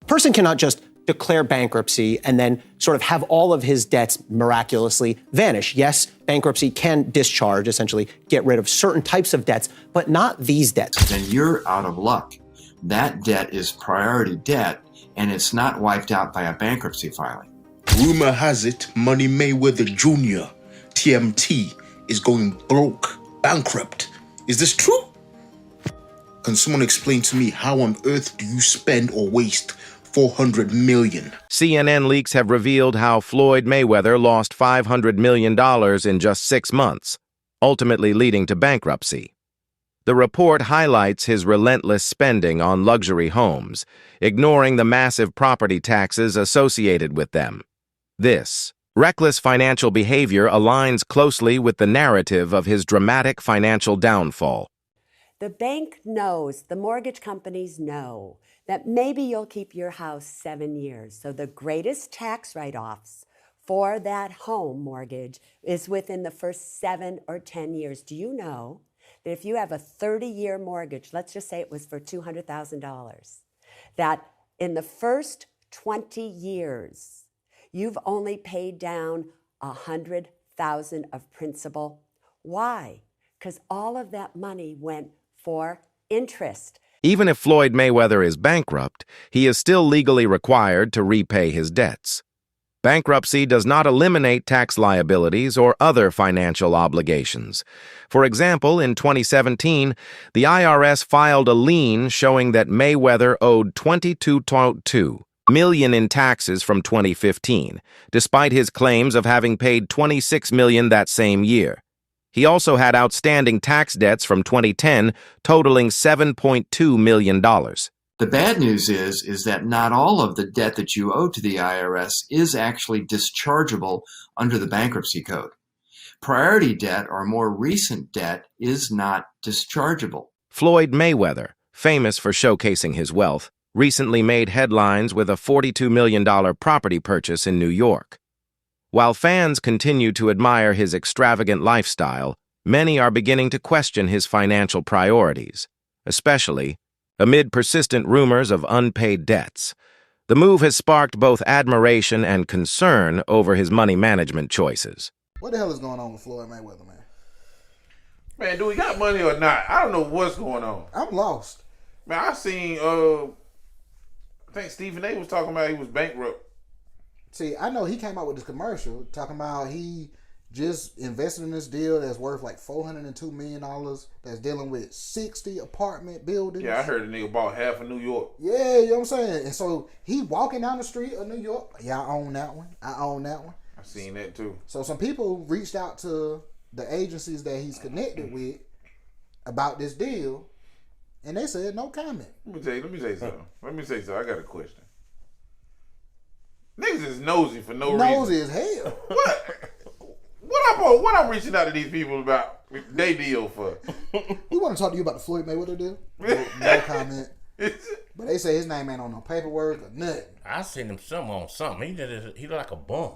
person cannot just declare bankruptcy and then sort of have all of his debts miraculously vanish. Yes, bankruptcy can discharge, essentially get rid of certain types of debts, but not these debts. Then you're out of luck. That debt is priority debt, and it's not wiped out by a bankruptcy filing. Rumor has it Money Mayweather Jr., TMT, is going broke, bankrupt. Is this true? Can someone explain to me how on earth do you spend or waste $400 million? CNN leaks have revealed how Floyd Mayweather lost $500 million in just 6 months, ultimately leading to bankruptcy. The report highlights his relentless spending on luxury homes, ignoring the massive property taxes associated with them. This reckless financial behavior aligns closely with the narrative of his dramatic financial downfall. The bank knows, the mortgage companies know, that maybe you'll keep your house 7 years. So the greatest tax write-offs for that home mortgage is within the first 7 or 10 years. Do you know that if you have a 30-year mortgage, let's just say it was for $200,000, that in the first 20 years, you've only paid down $100,000 of principal? Why? Because all of that money went for interest. Even if Floyd Mayweather is bankrupt, he is still legally required to repay his debts. Bankruptcy does not eliminate tax liabilities or other financial obligations. For example, in 2017, the IRS filed a lien showing that Mayweather owed $22.2 million in taxes from 2015, despite his claims of having paid $26 million that same year. He also had outstanding tax debts from 2010 totaling $7.2 million. The bad news is that not all of the debt that you owe to the IRS is actually dischargeable under the bankruptcy code. Priority debt or more recent debt is not dischargeable. Floyd Mayweather, famous for showcasing his wealth, recently made headlines with a $42 million property purchase in New York. While fans continue to admire his extravagant lifestyle, many are beginning to question his financial priorities, especially amid persistent rumors of unpaid debts. The move has sparked both admiration and concern over his money management choices. What the hell is going on with Floyd Mayweather, man? Man, do we got money or not? I don't know what's going on. I'm lost. Man, I seen, I think Stephen A. was talking about he was bankrupt. See, I know he came out with this commercial talking about he just invested in this deal that's worth like $402 million that's dealing with 60 apartment buildings. Yeah, I heard the nigga bought half of New York. Yeah, you know what I'm saying? And so he walking down the street of New York. Yeah, I own that one. I seen that too. So some people reached out to the agencies that he's connected with about this deal, and they said no comment. Let me say something. I got a question. Niggas is nosy for no reason. Nosy as hell. What I'm reaching out to these people about they deal for? We want to talk to you about the Floyd Mayweather deal. No comment. But they say his name ain't on no paperwork or nothing. I seen him on something. He look like a bum.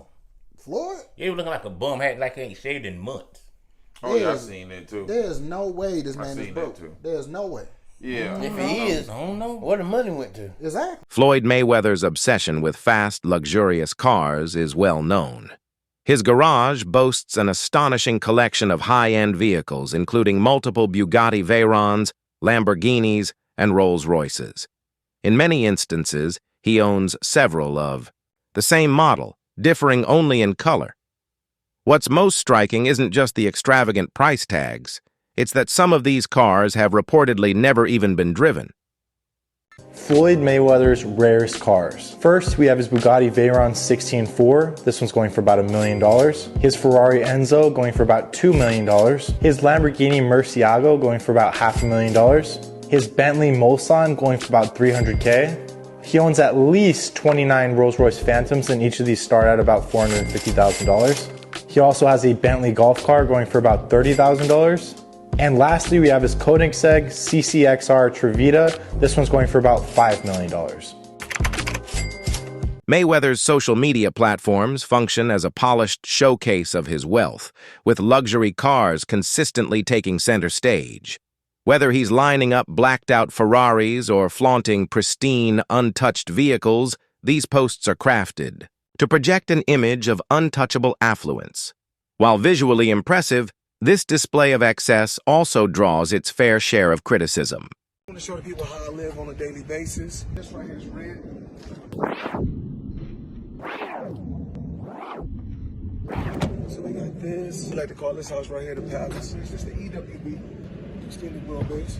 Floyd? Yeah, he was looking like a bum. Had like he ain't shaved in months. Oh yeah, I seen that too. There's no way this man is broke. There's no way. Yeah. If he is, I don't know where the money went to. Exactly. Floyd Mayweather's obsession with fast, luxurious cars is well known. His garage boasts an astonishing collection of high-end vehicles, including multiple Bugatti Veyrons, Lamborghinis, and Rolls-Royces. In many instances, he owns several of the same model, differing only in color. What's most striking isn't just the extravagant price tags. It's that some of these cars have reportedly never even been driven. Floyd Mayweather's rarest cars. First, we have his Bugatti Veyron 16-4. This one's going for about $1 million. His Ferrari Enzo going for about $2 million. His Lamborghini Murcielago going for about $500,000. His Bentley Mulsanne going for about $300K. He owns at least 29 Rolls-Royce Phantoms, and each of these start at about $450,000. He also has a Bentley golf car going for about $30,000. And lastly, we have his Koenigsegg CCXR Trevita. This one's going for about $5 million. Mayweather's social media platforms function as a polished showcase of his wealth, with luxury cars consistently taking center stage. Whether he's lining up blacked-out Ferraris or flaunting pristine, untouched vehicles, these posts are crafted to project an image of untouchable affluence. While visually impressive, this display of excess also draws its fair share of criticism. I want to show the people how I live on a daily basis. This right here is red. So we got this. We like to call this house right here the Palace. This is the EWB, extended wheelbase.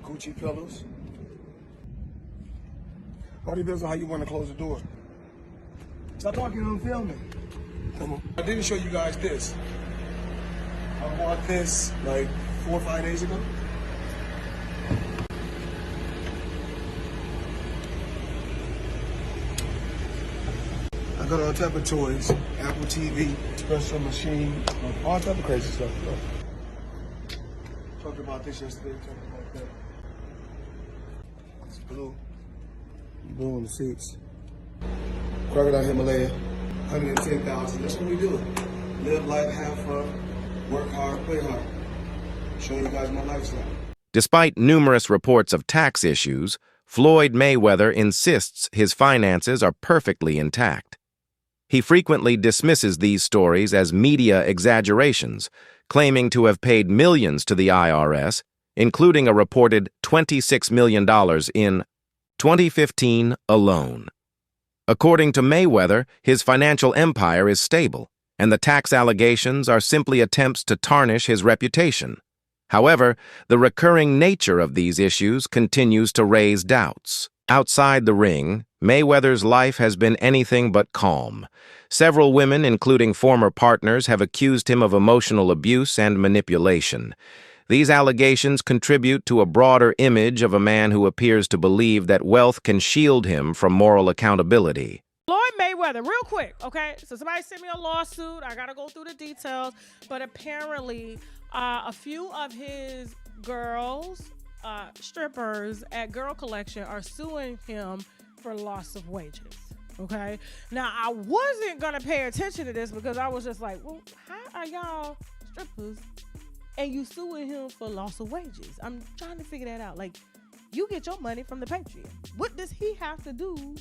Gucci pillows. All depends on how you want to close the door. Stop talking and I'm filming. Come on. I didn't show you guys this. I bought this like 4 or 5 days ago. I got all type of toys, Apple TV, espresso machine, all type of crazy stuff. Talked about this yesterday, talked about that. It's blue. Blue on the seats. Crocodile Himalaya, 110,000. That's what we do. Live life, have fun, work hard, play hard. Show you guys my lifestyle. Despite numerous reports of tax issues, Floyd Mayweather insists his finances are perfectly intact. He frequently dismisses these stories as media exaggerations, claiming to have paid millions to the IRS, including a reported $26 million in 2015 alone. According to Mayweather, his financial empire is stable, and the tax allegations are simply attempts to tarnish his reputation. However, the recurring nature of these issues continues to raise doubts. Outside the ring, Mayweather's life has been anything but calm. Several women, including former partners, have accused him of emotional abuse and manipulation. These allegations contribute to a broader image of a man who appears to believe that wealth can shield him from moral accountability. Floyd Mayweather, real quick, okay? So somebody sent me a lawsuit. I got to go through the details. But apparently, a few of his girls, strippers at Girl Collection are suing him for loss of wages, okay? Now, I wasn't going to pay attention to this because I was just like, well, how are y'all strippers and you suing him for loss of wages? I'm trying to figure that out. Like, you get your money from the Patreon. What does he have to do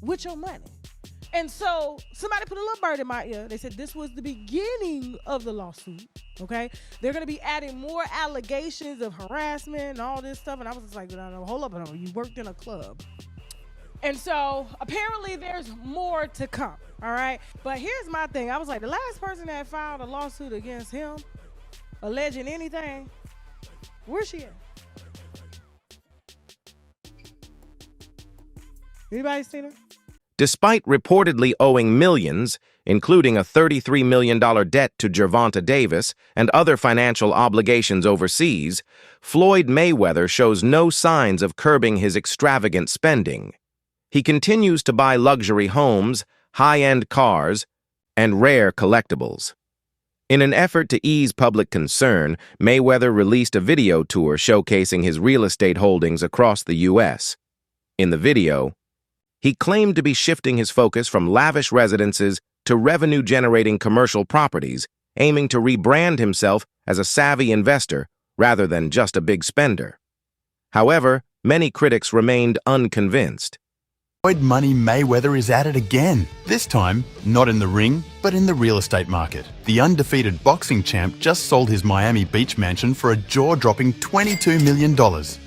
with your money? And so somebody put a little bird in my ear. They said this was the beginning of the lawsuit, okay? They're going to be adding more allegations of harassment and all this stuff. And I was just like, no, hold up. You worked in a club. And so apparently there's more to come, all right? But here's my thing. I was like, the last person that filed a lawsuit against him, alleging anything, where's she at? Anybody seen her? Despite reportedly owing millions, including a $33 million debt to Gervonta Davis and other financial obligations overseas, Floyd Mayweather shows no signs of curbing his extravagant spending. He continues to buy luxury homes, high-end cars, and rare collectibles. In an effort to ease public concern, Mayweather released a video tour showcasing his real estate holdings across the U.S. In the video, he claimed to be shifting his focus from lavish residences to revenue-generating commercial properties, aiming to rebrand himself as a savvy investor rather than just a big spender. However, many critics remained unconvinced. Floyd Money Mayweather is at it again. This time, not in the ring, but in the real estate market. The undefeated boxing champ just sold his Miami Beach mansion for a jaw-dropping $22 million.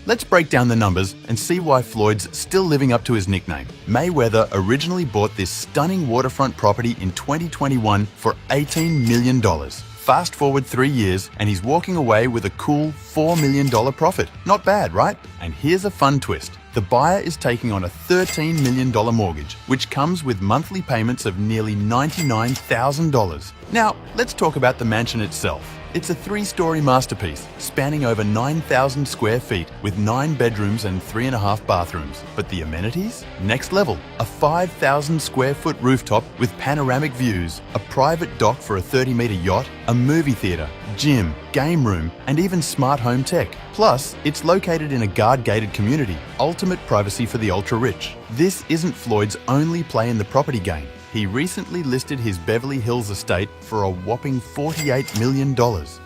Let's break down the numbers and see why Floyd's still living up to his nickname. Mayweather originally bought this stunning waterfront property in 2021 for $18 million. Fast forward 3 years and he's walking away with a cool $4 million profit. Not bad, right? And here's a fun twist. The buyer is taking on a $13 million mortgage, which comes with monthly payments of nearly $99,000. Now, let's talk about the mansion itself. It's a 3-story masterpiece, spanning over 9,000 square feet with 9 bedrooms and 3.5 bathrooms. But the amenities? Next level. A 5,000 square foot rooftop with panoramic views, a private dock for a 30-meter yacht, a movie theater, gym, game room, and even smart home tech. Plus, it's located in a guard-gated community, ultimate privacy for the ultra-rich. This isn't Floyd's only play in the property game. he recently listed his Beverly Hills estate for a whopping $48 million.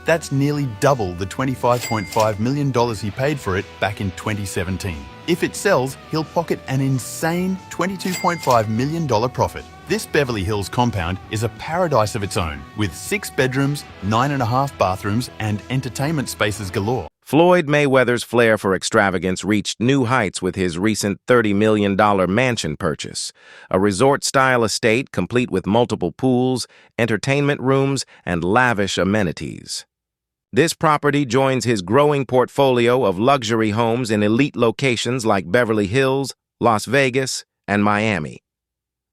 That's nearly double the $25.5 million he paid for it back in 2017. If it sells, he'll pocket an insane $22.5 million profit. This Beverly Hills compound is a paradise of its own, with 6 bedrooms, 9.5 bathrooms, and entertainment spaces galore. Floyd Mayweather's flair for extravagance reached new heights with his recent $30 million mansion purchase, a resort-style estate complete with multiple pools, entertainment rooms, and lavish amenities. This property joins his growing portfolio of luxury homes in elite locations like Beverly Hills, Las Vegas, and Miami.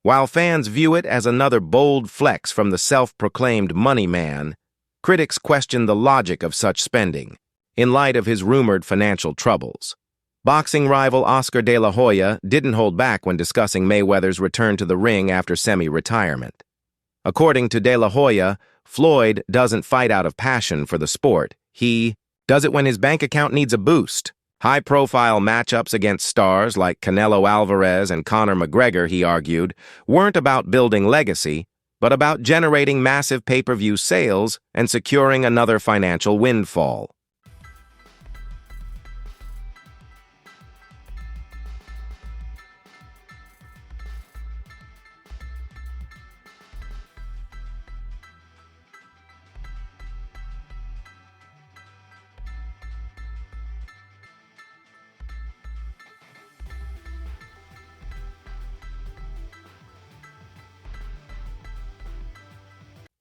While fans view it as another bold flex from the self-proclaimed money man, critics question the logic of such spending in light of his rumored financial troubles. Boxing rival Oscar De La Hoya didn't hold back when discussing Mayweather's return to the ring after semi-retirement. According to De La Hoya, Floyd doesn't fight out of passion for the sport. He does it when his bank account needs a boost. High-profile matchups against stars like Canelo Alvarez and Conor McGregor, he argued, weren't about building legacy, but about generating massive pay-per-view sales and securing another financial windfall.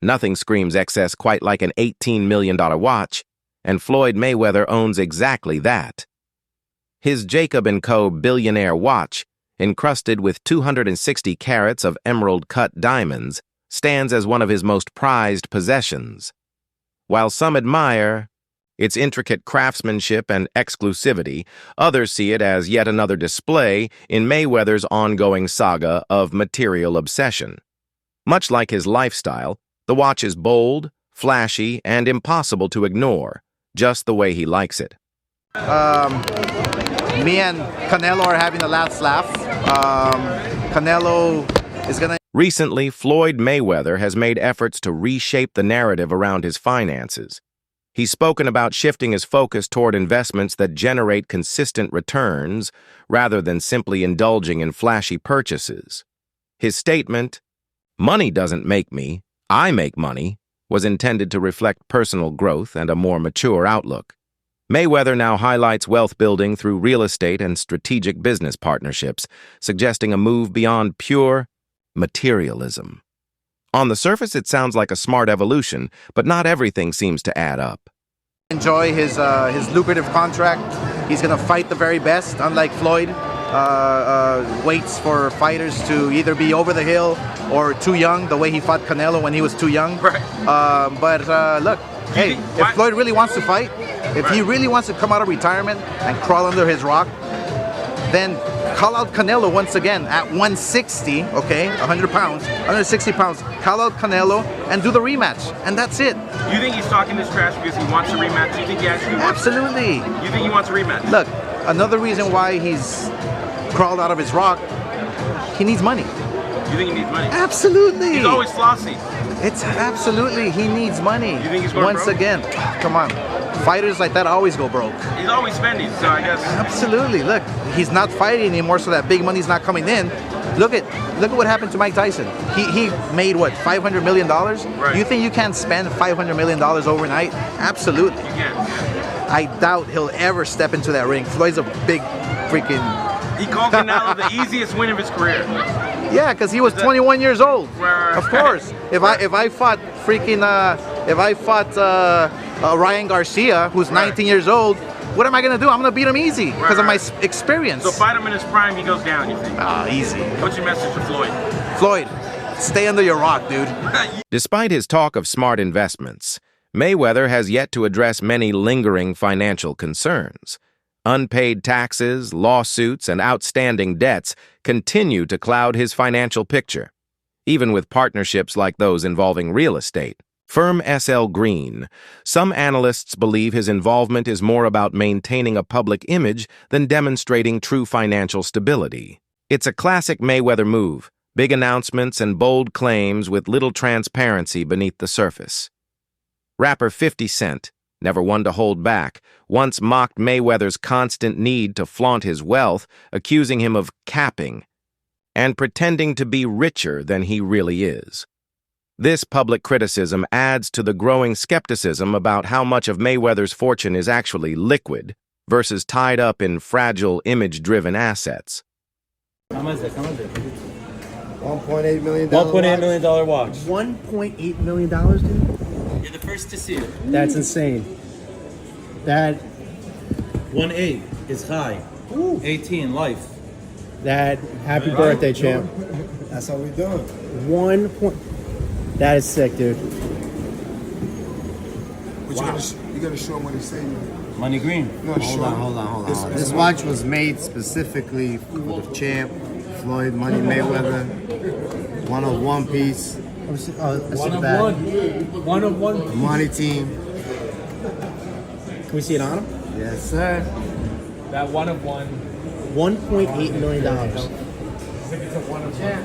Nothing screams excess quite like an $18 million watch, and Floyd Mayweather owns exactly that. His Jacob & Co. billionaire watch, encrusted with 260 carats of emerald-cut diamonds, stands as one of his most prized possessions. While some admire its intricate craftsmanship and exclusivity, others see it as yet another display in Mayweather's ongoing saga of material obsession. Much like his lifestyle, the watch is bold, flashy, and impossible to ignore, just the way he likes it. Me and Canelo are having the last laugh. Canelo is gonna... Recently, Floyd Mayweather has made efforts to reshape the narrative around his finances. He's spoken about shifting his focus toward investments that generate consistent returns, rather than simply indulging in flashy purchases. His statement, "Money doesn't make me, I make money," was intended to reflect personal growth and a more mature outlook. Mayweather now highlights wealth building through real estate and strategic business partnerships, suggesting a move beyond pure materialism. On the surface, it sounds like a smart evolution, but not everything seems to add up. Enjoy his lucrative contract. He's gonna fight the very best, unlike Floyd. Waits for fighters to either be over the hill or too young, the way he fought Canelo when he was too young. Right. Look, hey, if Floyd really wants to fight, if he really wants to come out of retirement and crawl under his rock, then call out Canelo once again at 160, okay, 100 pounds, 160 pounds. Call out Canelo and do the rematch, and that's it. You think he's talking this trash because he wants a rematch? You think he actually wants Absolutely. You think he wants a rematch? Look, another reason why he's crawled out of his rock, he needs money. You think he needs money? Absolutely. He's always flossy. It's absolutely, he needs money. You think he's going Once broke? again, come on. Fighters like that always go broke. He's always spending, so I guess. Absolutely. Look, he's not fighting anymore, so that big money's not coming in. Look at what happened to Mike Tyson. He made what, $500 million? Right. You think you can spend $500 million overnight? Absolutely. You can. I doubt he'll ever step into that ring. Floyd's a big freaking... He called Canelo the easiest win of his career. Yeah, because he was 21 years old. Right. Of course. If I fought Ryan Garcia, who's 19 years old, what am I gonna do? I'm gonna beat him easy because of my experience. So fight him in his prime, he goes down, you think? Easy. What's your message to Floyd? Floyd, stay under your rock, dude. Despite his talk of smart investments, Mayweather has yet to address many lingering financial concerns. Unpaid taxes, lawsuits, and outstanding debts continue to cloud his financial picture. Even with partnerships like those involving real estate, Firm S.L. Green, some analysts believe his involvement is more about maintaining a public image than demonstrating true financial stability. It's a classic Mayweather move, Big announcements and bold claims with little transparency beneath the surface. Rapper 50 Cent, never one to hold back, once mocked Mayweather's constant need to flaunt his wealth, accusing him of capping and pretending to be richer than he really is. This public criticism adds to the growing skepticism about how much of Mayweather's fortune is actually liquid versus tied up in fragile, image-driven assets. How much is it? $1.8 million. $1.8 million watch. $1.8 million, dude? You're the first to see it. That's insane. That 1.8 is high. 18 life. that happy birthday, champ. That's how we doing. 1 point. That is sick, dude. But you gotta show him what he's saying. Money green. No, hold on. This watch was made specifically for the champ, Floyd Money Mayweather. One of one piece. One of one. Money team. Can we see it on him? Yes, sir. That one of one. $1.8 million. I think it's a one of one.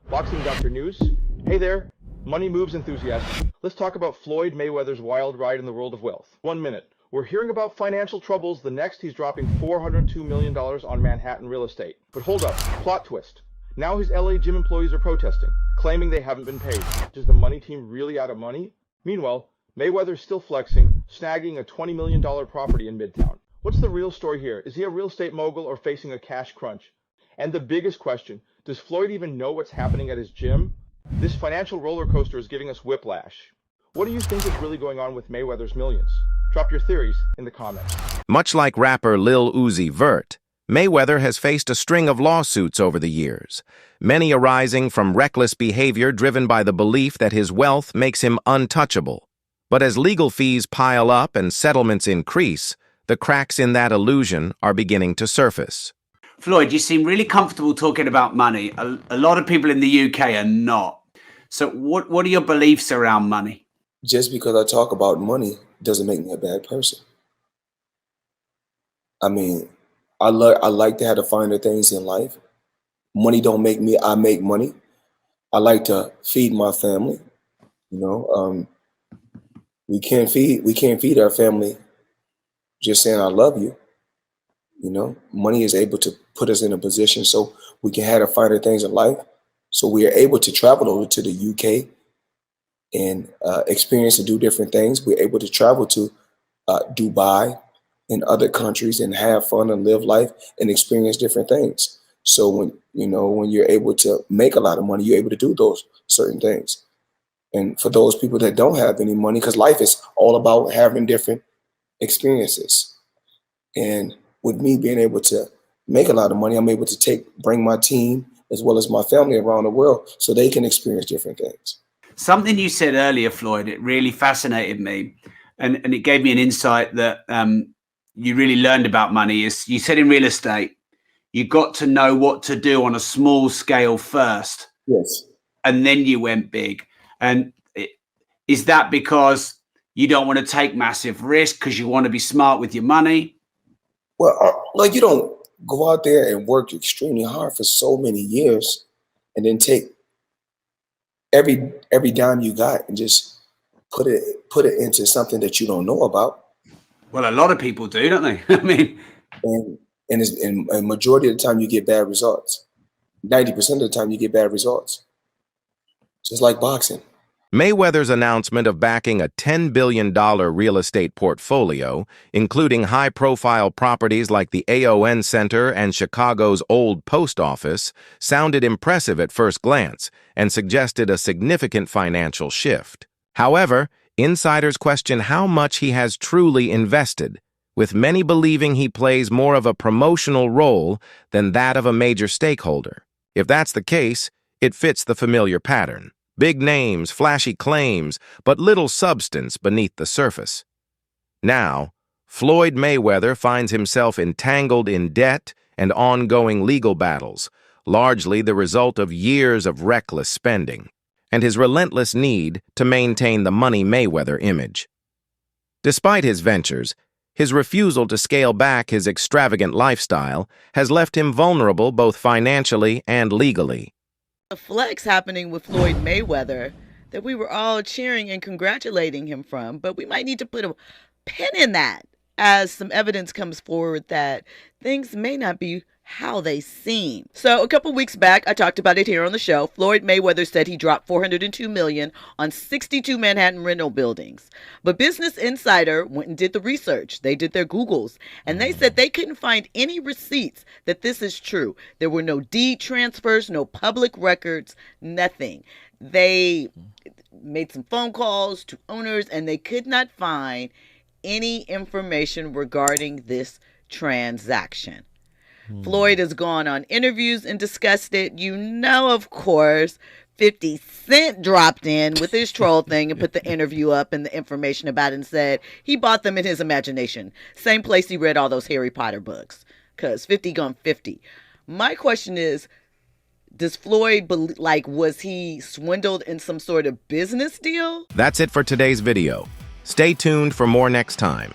Boxing Doctor News. Hey there, money moves enthusiasts. Let's talk about Floyd Mayweather's wild ride in the world of wealth. 1 minute. We're hearing about financial troubles. The next, he's dropping $402 million on Manhattan real estate. But hold up, plot twist. Now his LA gym employees are protesting, claiming they haven't been paid. Is the money team really out of money? Meanwhile, Mayweather's still flexing, snagging a $20 million property in Midtown. What's the real story here? Is he a real estate mogul or facing a cash crunch? And the biggest question, does Floyd even know what's happening at his gym? This financial roller coaster is giving us whiplash. What do you think is really going on with Mayweather's millions? Drop your theories in the comments. Much like rapper Lil Uzi Vert, Mayweather has faced a string of lawsuits over the years, many arising from reckless behavior driven by the belief that his wealth makes him untouchable. But as legal fees pile up and settlements increase, the cracks in that illusion are beginning to surface. Floyd, you seem really comfortable talking about money. A lot of people in the UK are not. So what are your beliefs around money? Just because I talk about money doesn't make me a bad person. I mean, I like to have the finer things in life. Money don't make me, I make money. I like to feed my family. You know, we can't feed our family just saying I love you. You know, money is able to put us in a position so we can have the finer things in life. So we are able to travel over to the UK and experience and do different things. We're able to travel to Dubai and other countries and have fun and live life and experience different things. So when you're able to make a lot of money, you're able to do those certain things. And for those people that don't have any money, because life is all about having different experiences. And with me being able to make a lot of money, I'm able to bring my team as well as my family around the world so they can experience different things. Something you said earlier, Floyd, it really fascinated me. And it gave me an insight that you really learned about money. Is you said in real estate, you got to know what to do on a small scale first. Yes. And then you went big. And is that because you don't want to take massive risk because you want to be smart with your money? Well, like you don't go out there and work extremely hard for so many years and then take every dime you got and just put it into something that you don't know about. Well, a lot of people do, don't they? I mean, and a majority of the time you get bad results. 90% of the time you get bad results. Just like boxing. Mayweather's announcement of backing a $10 billion real estate portfolio, including high-profile properties like the AON Center and Chicago's Old Post Office, sounded impressive at first glance and suggested a significant financial shift. However, insiders question how much he has truly invested, with many believing he plays more of a promotional role than that of a major stakeholder. If that's the case, it fits the familiar pattern. Big names, flashy claims, but little substance beneath the surface. Now, Floyd Mayweather finds himself entangled in debt and ongoing legal battles, largely the result of years of reckless spending, and his relentless need to maintain the Money Mayweather image. Despite his ventures, His refusal to scale back his extravagant lifestyle has left him vulnerable both financially and legally. The flex happening with Floyd Mayweather that we were all cheering and congratulating him from, but we might need to put a pin in that as some evidence comes forward that things may not be how they seem. So a couple weeks back, I talked about it here on the show. Floyd Mayweather said he dropped $402 million on 62 Manhattan rental buildings. But Business Insider went and did the research. They did their Googles, and they said they couldn't find any receipts that this is true. There were no deed transfers, no public records, nothing. They made some phone calls to owners, and they could not find any information regarding this transaction. Floyd has gone on interviews and discussed it. You know, of course, 50 Cent dropped in with his troll thing and put the interview up and the information about it and said he bought them in his imagination. Same place he read all those Harry Potter books, because 50 gone 50. My question is, does Floyd, was he swindled in some sort of business deal? That's it for today's video. Stay tuned for more next time.